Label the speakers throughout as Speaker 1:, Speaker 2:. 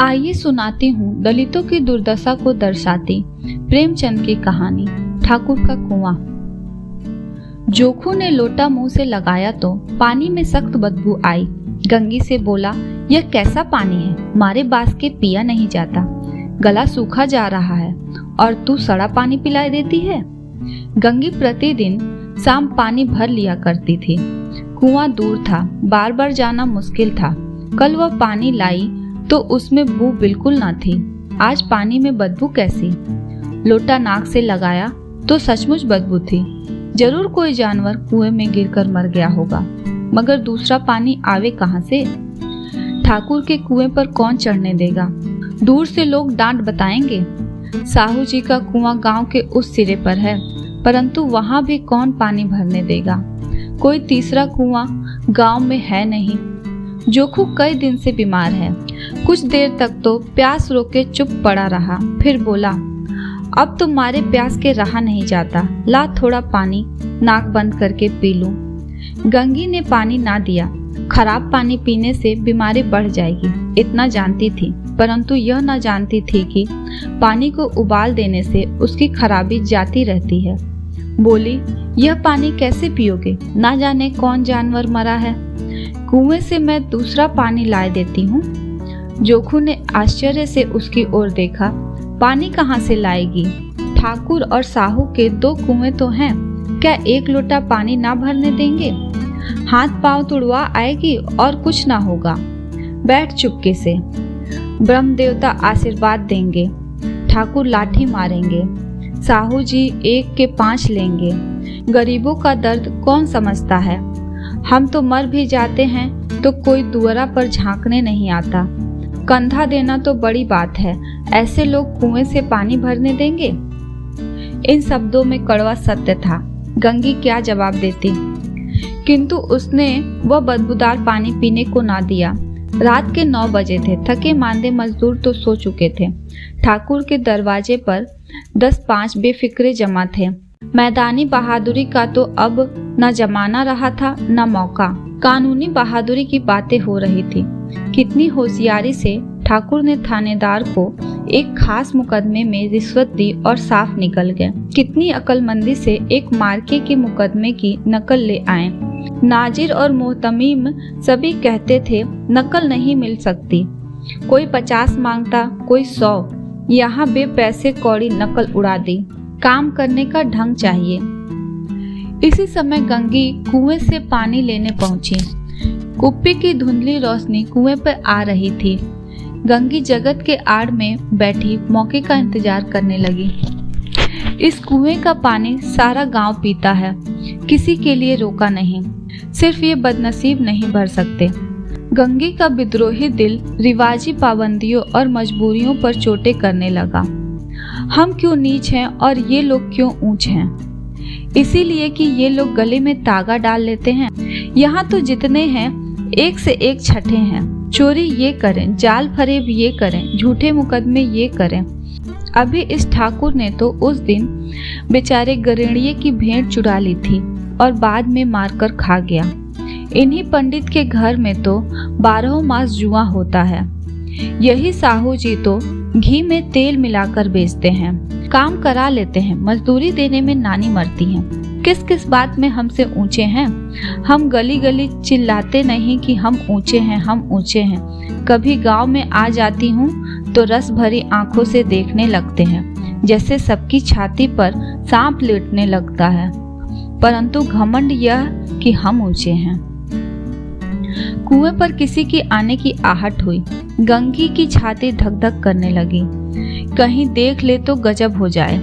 Speaker 1: आइए सुनाती हूँ दलितों की दुर्दशा को दर्शाती प्रेमचंद की कहानी ठाकुर का कुआं। जोखू ने लोटा मुंह से लगाया तो पानी में सख्त बदबू आई। गंगी से बोला, यह कैसा पानी है, मारे बास के पिया नहीं जाता, गला सूखा जा रहा है और तू सड़ा पानी पिला देती है। गंगी प्रतिदिन शाम पानी भर लिया करती थी। कुआं दूर था, बार बार जाना मुश्किल था। कल वह पानी लाई तो उसमें बू बिल्कुल न थी। आज पानी में बदबू कैसी? लोटा नाक से लगाया तो सचमुच बदबू थी। जरूर कोई जानवर कुएं में गिरकर मर गया होगा, मगर दूसरा पानी आवे कहां से? ठाकुर के कुएं पर कौन चढ़ने देगा? दूर से लोग डांट बताएंगे। साहू जी का कुआं गांव के उस सिरे पर है, परंतु वहां भी कौन पानी भरने देगा? कोई तीसरा कुआं गांव में है नहीं। जोखू कई दिन से बीमार है। कुछ देर तक तो प्यास रोके चुप पड़ा रहा, फिर बोला, अब तो मारे प्यास के रहा नहीं जाता, ला थोड़ा पानी नाक बंद करके पी लूं। गंगी ने पानी ना दिया। खराब पानी पीने से बीमारी बढ़ जाएगी, इतना जानती थी, परंतु यह न जानती थी कि पानी को उबाल देने से उसकी खराबी जाती रहती है। बोली, यह पानी कैसे पियोगे? ना जाने कौन जानवर मरा है। कुएं से मैं दूसरा पानी लाए देती हूँ। जोखू ने आश्चर्य से उसकी ओर देखा। पानी कहाँ से लाएगी? ठाकुर और साहू के दो कुएं तो हैं, क्या एक लोटा पानी ना भरने देंगे? हाथ पांव तुड़वा आएगी और कुछ ना होगा। बैठ चुपके से, ब्रह्म देवता आशीर्वाद देंगे। ठाकुर लाठी मारेंगे, साहू जी 1 के 5 लेंगे। गरीबों का दर्द कौन समझता है? हम तो मर भी जाते हैं तो कोई दुआरा पर झांकने नहीं आता। कंधा देना तो बड़ी बात है, ऐसे लोग कुएं से पानी भरने देंगे? इन शब्दों में कड़वा सत्य था। गंगी क्या जवाब देती, किंतु उसने वह बदबूदार पानी पीने को ना दिया। रात के 9 बजे थे। थके मांदे मजदूर तो सो चुके थे। ठाकुर के दरवाजे पर 10-5 बेफिक्रे जमा थे। मैदानी बहादुरी का तो अब न जमाना रहा था न मौका। कानूनी बहादुरी की बातें हो रही थी। कितनी होशियारी से ठाकुर ने थानेदार को एक खास मुकदमे में रिश्वत दी और साफ निकल गए। कितनी अक्लमंदी से एक मार्के के मुकदमे की नकल ले आए। नाजिर और मोहतमीम सभी कहते थे नकल नहीं मिल सकती। कोई 50 मांगता, कोई 100। यहाँ बेपैसे कौड़ी नकल उड़ा दी। काम करने का ढंग चाहिए। इसी समय गंगी कुएं से पानी लेने पहुंची। कुप्पी की धुंधली रोशनी कुएं पर आ रही थी। गंगी जगत के आड़ में बैठी मौके का इंतजार करने लगी। इस कुएं का पानी सारा गांव पीता है, किसी के लिए रोका नहीं। सिर्फ ये बदनसीब नहीं भर सकते। गंगी का विद्रोही दिल रिवाजी पाबंदियों और मजबूरियों पर चोटें करने लगा। हम क्यों नीच हैं और ये लोग क्यों ऊंच हैं? इसीलिए कि ये लोग गले में तागा डाल लेते हैं। यहाँ तो जितने हैं एक से एक छठे हैं। चोरी ये करें, जाल फरेब ये करें, झूठे मुकदमे ये करें। अभी इस ठाकुर ने तो उस दिन बेचारे गरीणिये की भेंट चुरा ली थी और बाद में मारकर खा गया। इन्हीं पंडित के घर में तो 12 मास जुआ होता है। यही साहू जी तो घी में तेल मिलाकर बेचते हैं। काम करा लेते हैं, मजदूरी देने में नानी मरती हैं। किस किस बात में हमसे ऊंचे हैं? हम गली गली चिल्लाते नहीं कि हम ऊंचे हैं, हम ऊंचे हैं। कभी गांव में आ जाती हूँ तो रस भरी आंखों से देखने लगते हैं, जैसे सबकी छाती पर सांप लेटने लगता है। परंतु घमंड यह कि हम ऊंचे हैं। कुएं पर किसी की आने की आहट हुई। गंगी की छाती धक धक करने लगी। कहीं देख ले तो गजब हो जाए।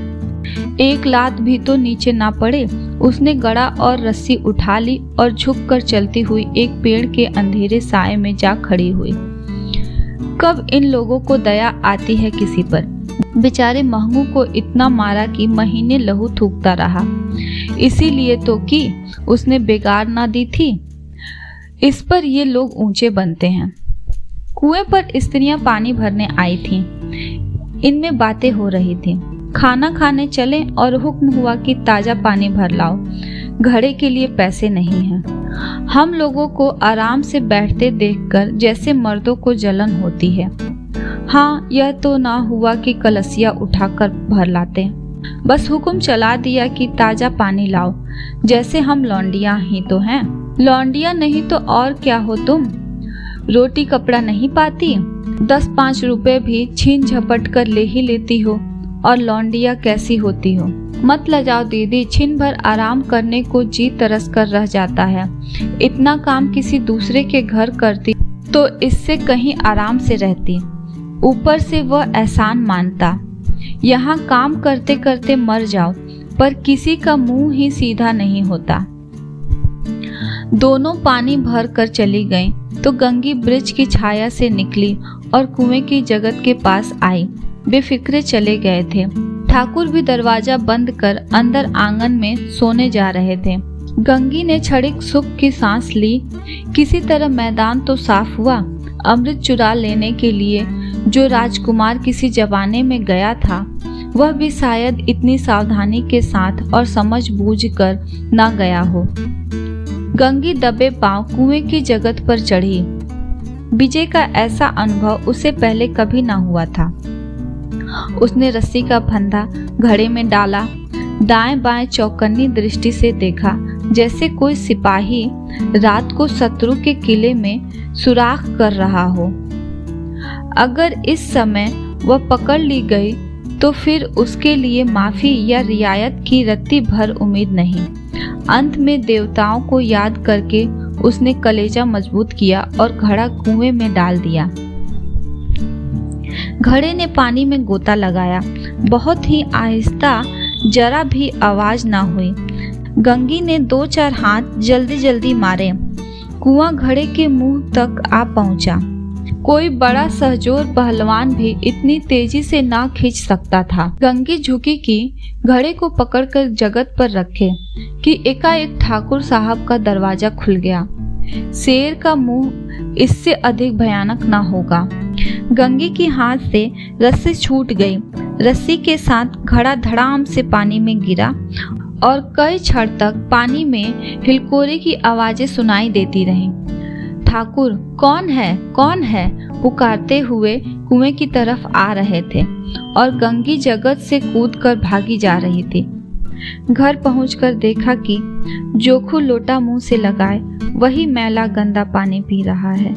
Speaker 1: एक लात भी तो नीचे ना पड़े। उसने गड़ा और रस्सी उठा ली और झुककर चलती हुई एक पेड़ के अंधेरे साए में जा खड़ी हुई। कब इन लोगों को दया आती है किसी पर? बेचारे महंगू को इतना मारा कि महीने लहू थूकता रहा। इसीलिए तो कि उसने बेगार ना दी थी। इस पर ये लोग ऊंचे बनते हैं। कुएं पर स्त्रियां पानी भरने आई थीं। इनमें बातें हो रही थीं। खाना खाने चले और हुक्म हुआ कि ताजा पानी भर लाओ, घड़े के लिए पैसे नहीं हैं। हम लोगों को आराम से बैठते देखकर जैसे मर्दों को जलन होती है। हाँ, यह तो ना हुआ कि कलसिया उठाकर भर लाते, बस हुक्म चला दिया कि ताजा पानी लाओ, जैसे हम लौंडिया ही तो हैं। लौंडिया नहीं तो और क्या हो तुम? रोटी कपड़ा नहीं पाती, 10-5 रुपए भी छीन झपट कर ले ही लेती हो, और लौंडिया कैसी होती हो? मत लजाओ दीदी, छिन भर आराम करने को जी तरस कर रह जाता है। इतना काम किसी दूसरे के घर करती तो इससे कहीं आराम से रहती। ऊपर से वह एहसान मानता। यहाँ काम करते करते मर जाओ, पर किसी का मुंह ही सीधा नहीं होता। दोनों पानी भर कर चली गईं, तो गंगी ब्रिज की छाया से निकली और कुएं की जगत के पास आई। बेफिक्रे चले गए थे। ठाकुर भी दरवाजा बंद कर अंदर आंगन में सोने जा रहे थे। गंगी ने क्षणिक सुख की सांस ली। किसी तरह मैदान तो साफ हुआ। अमृत चुरा लेने के लिए जो राजकुमार किसी जमाने में गया था, वह भी शायद इतनी सावधानी के साथ और समझ बूझ कर ना गया हो। गंगी दबे पांव कुएं की जगत पर चढ़ी। विजय का ऐसा अनुभव उसे पहले कभी ना हुआ था। उसने रस्सी का फंदा घड़े में डाला, दाएं बाएं चौकन्नी दृष्टि से देखा, जैसे कोई सिपाही रात को शत्रु के किले में सुराख कर रहा हो। अगर इस समय वह पकड़ ली गई तो फिर उसके लिए माफी या रियायत की रत्ती भर उम्मीद नहीं। अंत में देवताओं को याद करके उसने कलेजा मजबूत किया और घड़ा कुएं में डाल दिया। घड़े ने पानी में गोता लगाया। बहुत ही आहिस्ता, जरा भी आवाज ना हुई। गंगी ने 2-4 हाथ जल्दी जल्दी मारे। कुआं घड़े के मुंह तक आ पहुंचा। कोई बड़ा सहजोर पहलवान भी इतनी तेजी से ना खींच सकता था। गंगी झुकी कि घड़े को पकड़कर जगत पर रखे कि एकाएक ठाकुर साहब का दरवाजा खुल गया। शेर का मुंह इससे अधिक भयानक ना होगा। गंगी की हाथ से रस्सी छूट गई। रस्सी के साथ घड़ा धड़ाम से पानी में गिरा और कई क्षण तक पानी में हिलकोरे की आवाजें सुनाई देती रहीं। ठाकुर कौन है, कौन है पुकारते हुए कुएं की तरफ आ रहे थे और गंगी जगत से कूदकर भागी जा रही थी। घर पहुंचकर देखा कि जोखू लोटा मुंह से लगाए वही मैला गंदा पानी पी रहा है।